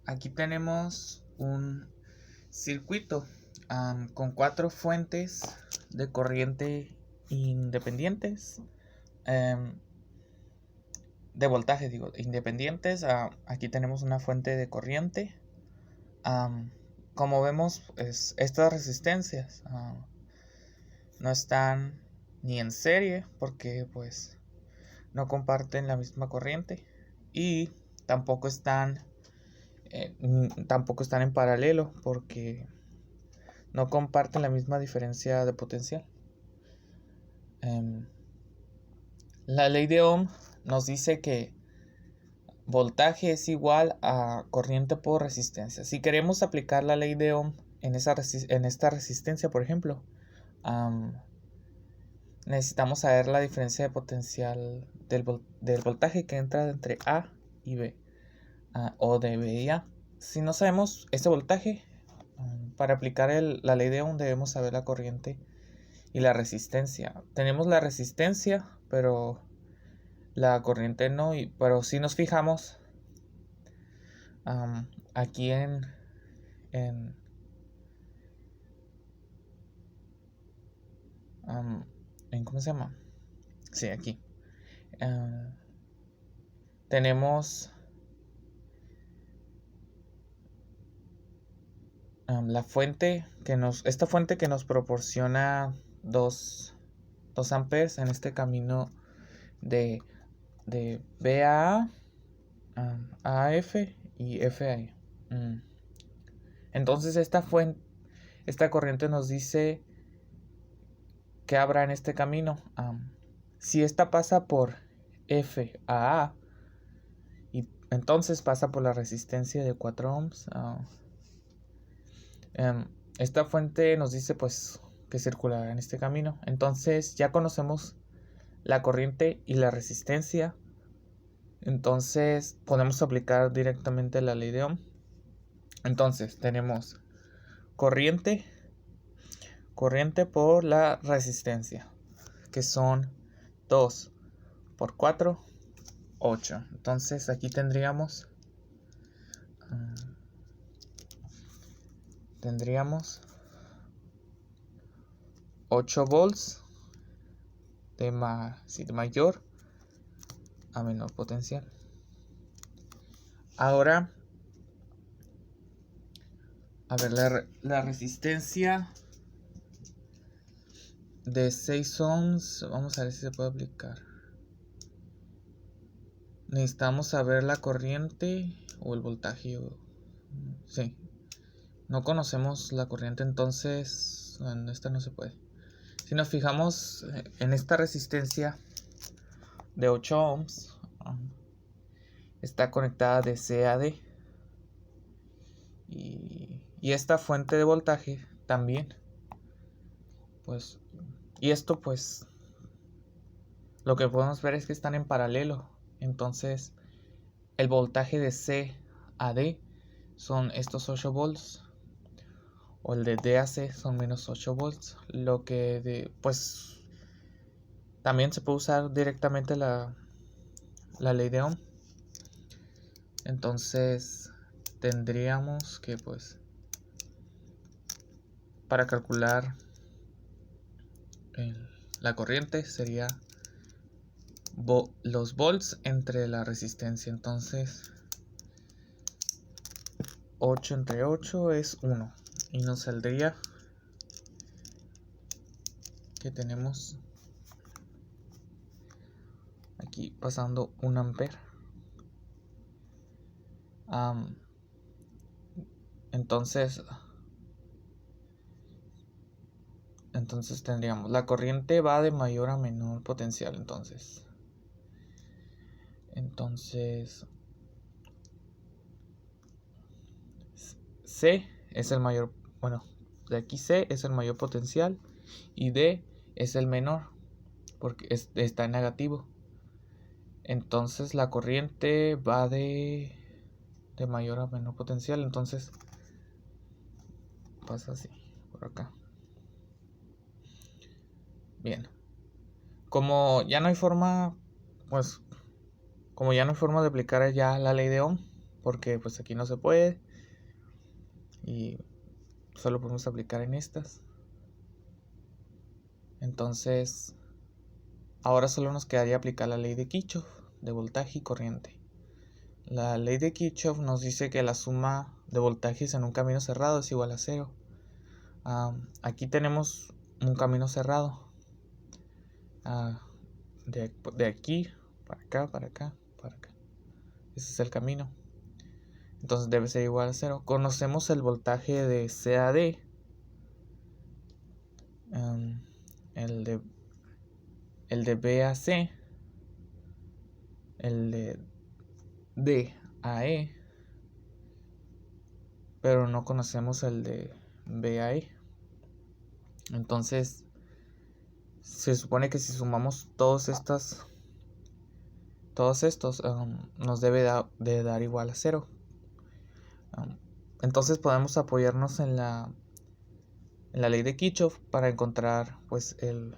Aquí tenemos un circuito con 4 fuentes de corriente independientes, de voltaje, digo, independientes. Aquí tenemos una fuente de corriente. Como vemos, estas resistencias no están ni en serie porque pues no comparten la misma corriente, y tampoco están en paralelo porque no comparten la misma diferencia de potencial. La ley de Ohm nos dice que voltaje es igual a corriente por resistencia. Si queremos aplicar la ley de Ohm en esta resistencia, por ejemplo, necesitamos saber la diferencia de potencial del voltaje que entra entre A y B, o de B y A. Si no sabemos ese voltaje, para aplicar la ley de Ohm debemos saber la corriente y la resistencia. Tenemos la resistencia, pero la corriente no. Pero si nos fijamos aquí en ¿cómo se llama? Sí, aquí. Tenemos esta fuente que nos proporciona 2 amperes en este camino de B a A F y F a E. Entonces esta corriente nos dice que habrá en este camino. Si esta pasa por F a A, y entonces pasa por la resistencia de 4 ohms. Esta fuente nos dice pues que circulará en este camino. Entonces ya conocemos la corriente y la resistencia. Entonces podemos aplicar directamente la ley de Ohm. Entonces tenemos corriente por la resistencia, que son 2 por 4, 8. Entonces aquí tendríamos 8 volts de mayor a menor potencial. Ahora, a ver, la resistencia de 6 ohms, vamos a ver si se puede aplicar. Necesitamos saber la corriente o el voltaje. Sí, no conocemos la corriente, entonces en esta no se puede. Si nos fijamos en esta resistencia de 8 ohms, está conectada de C a D, y esta fuente de voltaje también. Pues, y esto pues lo que podemos ver es que están en paralelo. Entonces el voltaje de C a D son estos 8 volts, o el de D a C son menos 8 volts. Lo que pues también se puede usar directamente la ley de Ohm. Entonces tendríamos que pues para calcular la corriente sería los volts entre la resistencia. Entonces 8 entre 8 es 1, y nos saldría que tenemos aquí pasando 1 ampere. Entonces tendríamos la corriente va de mayor a menor potencial. Entonces C es el mayor, bueno, de aquí C es el mayor potencial y D es el menor porque está en negativo. Entonces la corriente va de mayor a menor potencial. Entonces pasa así por acá. Bien, como ya no hay forma de aplicar ya la ley de Ohm, porque pues aquí no se puede y solo podemos aplicar en estas. Entonces ahora solo nos quedaría aplicar la ley de Kirchhoff de voltaje y corriente. La ley de Kirchhoff nos dice que la suma de voltajes en un camino cerrado es igual a 0. Aquí tenemos un camino cerrado. De aquí para acá, para acá, para acá. Ese es el camino. Entonces debe ser igual a 0. Conocemos el voltaje de CAD. El de BAC. El de DAE. Pero no conocemos el de BAE. Entonces se supone que si sumamos todos estos nos debe de dar igual a 0. Entonces podemos apoyarnos en la ley de Kirchhoff para encontrar pues el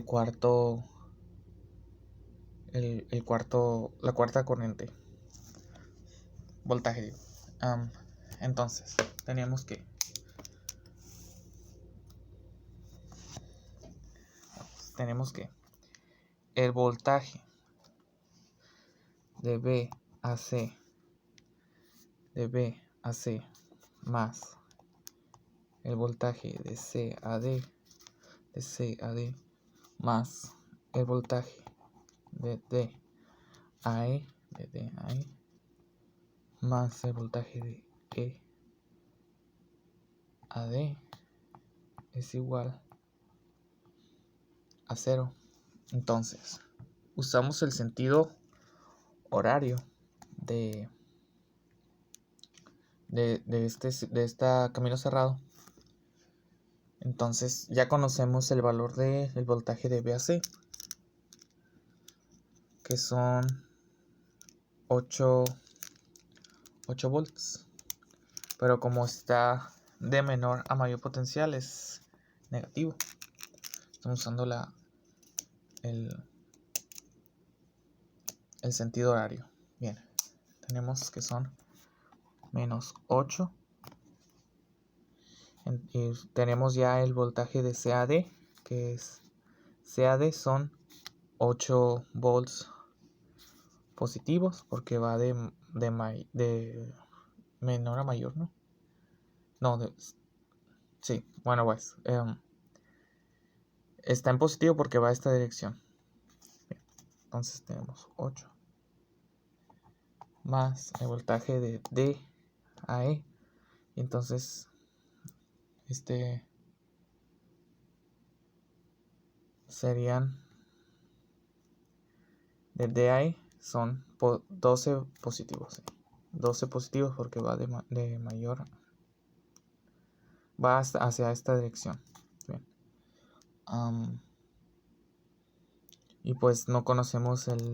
cuarto la cuarta corriente, voltaje digo. Entonces tenemos que el voltaje de B a C más el voltaje de C a D más el voltaje de D a E más el voltaje de E a D es igual a 0. Entonces usamos el sentido horario de este camino cerrado. Entonces ya conocemos el valor del voltaje de BAC, que son 8 volts. Pero como está de menor a mayor potencial es negativo. Estamos usando el sentido horario. Bien, tenemos que son menos 8. Y tenemos ya el voltaje de CAD, que es CAD son 8 volts positivos, porque va de menor a mayor, ¿no? No, sí, bueno, pues está en positivo porque va a esta dirección. Bien, entonces tenemos 8 más el voltaje de D a E. Y entonces serían de D a E son 12 positivos, ¿sí? 12 positivos porque va de mayor, va hacia esta dirección. Bien. Y pues no conocemos el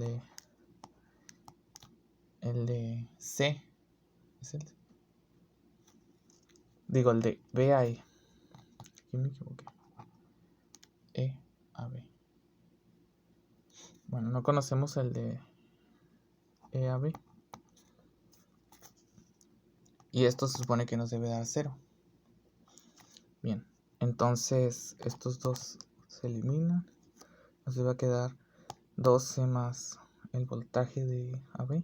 de C. ¿Es el? Digo, el de B a E. Aquí me equivoqué. E a B. Bueno, no conocemos el de E a B. Y esto se supone que nos debe dar 0. Bien, entonces estos dos se eliminan. Nos va a quedar 12 más el voltaje de AB.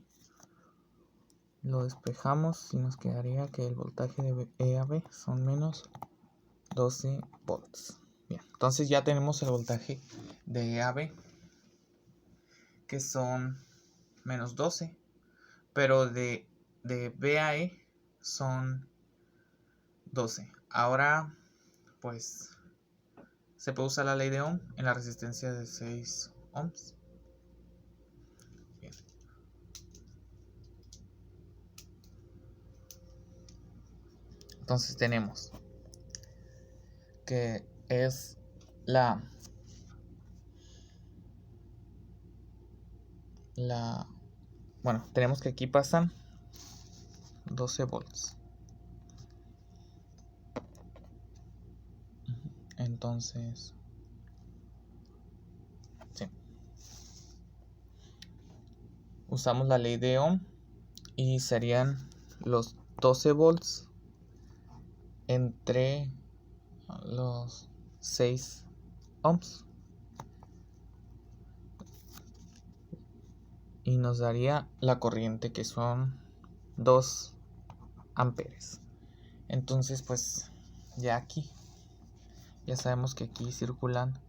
Lo despejamos y nos quedaría que el voltaje de EAB son menos 12 volts. Bien, entonces ya tenemos el voltaje de EAB, que son menos 12, pero de BAE son 12. Ahora pues se puede usar la ley de Ohm en la resistencia de 6 ohms. Bien. Entonces tenemos que es bueno, tenemos que aquí pasan 12 volts. Entonces, sí. Usamos la ley de Ohm y serían los 12 volts entre los 6 ohms y nos daría la corriente, que son 2 amperes. Entonces pues ya aquí ya sabemos que aquí circulan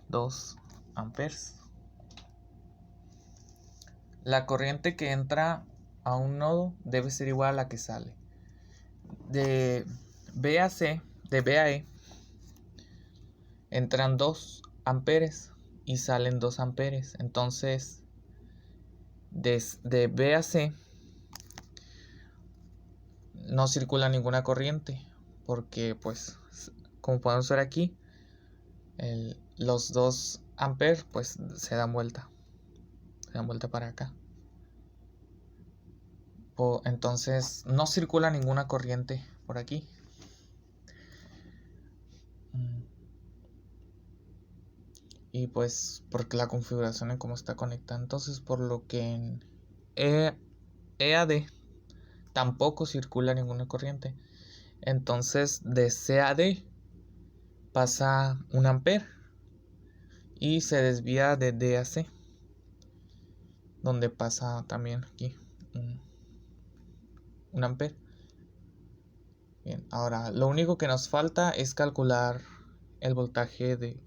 2 amperes. La corriente que entra a un nodo debe ser igual a la que sale. De B a C, de B a E, entran 2 amperes y salen 2 amperes. Entonces, desde B a C no circula ninguna corriente, porque pues, como podemos ver aquí, los 2 amperes pues se dan vuelta para acá. Entonces no circula ninguna corriente por aquí. Y pues porque la configuración en cómo está conectada. Entonces por lo que en EAD tampoco circula ninguna corriente. Entonces de C a D pasa 1 ampere y se desvía de D a C, donde pasa también aquí 1 ampere. Bien, ahora lo único que nos falta es calcular el voltaje de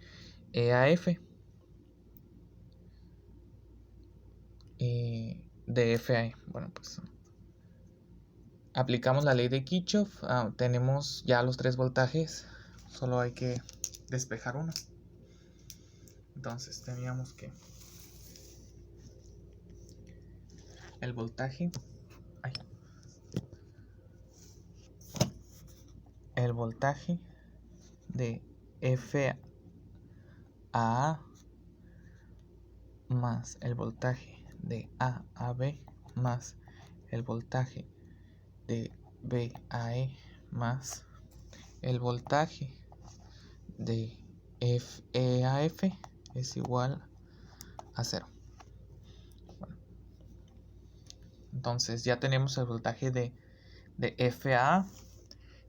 E a F. De F a E. Bueno, pues aplicamos la ley de Kirchhoff. Tenemos ya los 3 voltajes. Solo hay que despejar uno. Entonces teníamos que el voltaje de F a más el voltaje de A a B más el voltaje de B a E más el voltaje de E a F es igual a 0. Bueno, entonces ya tenemos el voltaje de F a A,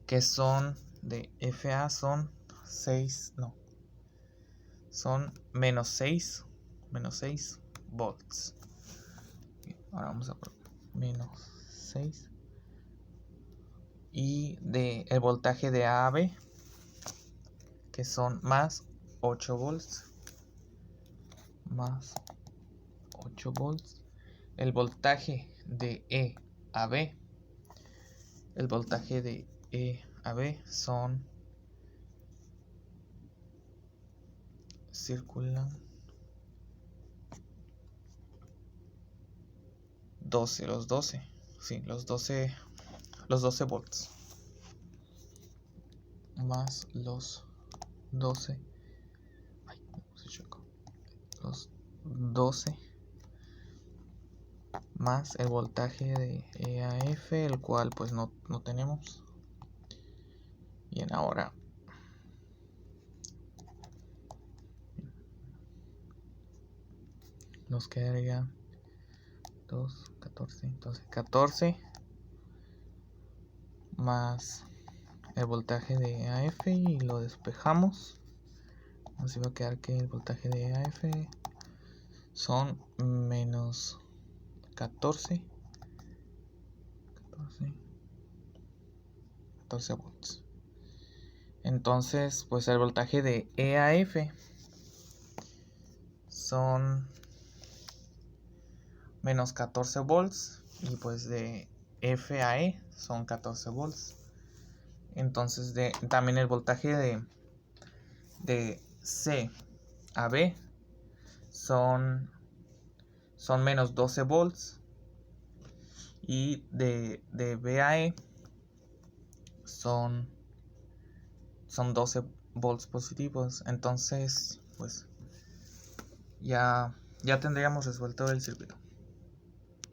que son de F a son 6, no, son menos 6 volts. Bien, ahora vamos a poner menos 6. Y de el voltaje de A a B, que son más 8 volts. Más 8 volts. El voltaje de E a B. El voltaje de E a B son, circulan 12, los 12. Sí, los 12 volts. Más los 12. Los 12 más el voltaje de E a F, el cual pues no tenemos. Bien, ahora nos quedaría 2, 14, entonces 14 más el voltaje de AF y lo despejamos. Nos iba a quedar que el voltaje de AF son menos 14 volts. Entonces pues el voltaje de EAF son menos 14 volts y pues de FAE son 14 volts. Entonces también el voltaje de C a B son menos 12 volts y de B a E son 12 volts positivos. Entonces pues ya tendríamos resuelto el circuito.